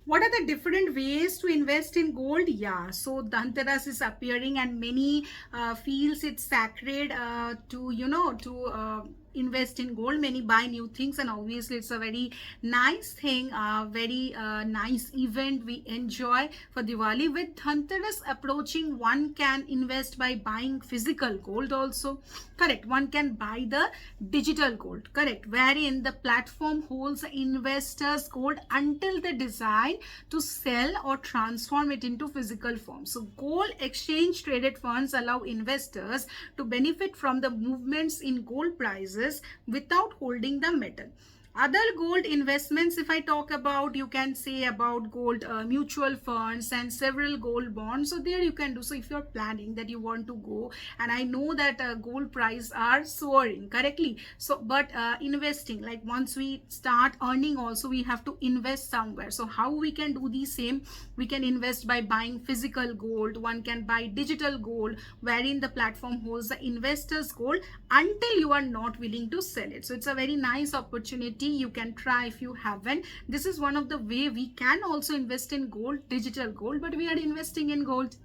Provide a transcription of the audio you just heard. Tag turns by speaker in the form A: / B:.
A: What are the different ways to invest in gold? Yeah, so Dhanteras is appearing, and many feels it's sacred to invest in gold. Many buy new things, and obviously it's a very nice thing, very nice event we enjoy for Diwali. With Dhanteras approaching, one can invest by buying physical gold also. Correct. One can buy the digital gold. Correct. Wherein the platform holds the investors gold until they decide to sell or transform it into physical form. So gold exchange traded funds allow investors to benefit from the movements in gold prices without holding the metal. Other gold investments, if I talk about, you can say about gold mutual funds and several gold bonds. So there you can do. So if you're planning that you want to go, and I know that gold price are soaring correctly, so but investing, like once we start earning also, we have to invest somewhere. So how we can do the same? We can invest by buying physical gold. One can buy digital gold, wherein the platform holds the investors gold until you are not willing to sell it. So it's a very nice opportunity. You can try if you haven't. This is one of the way we can also invest in gold, digital gold, but we are investing in gold.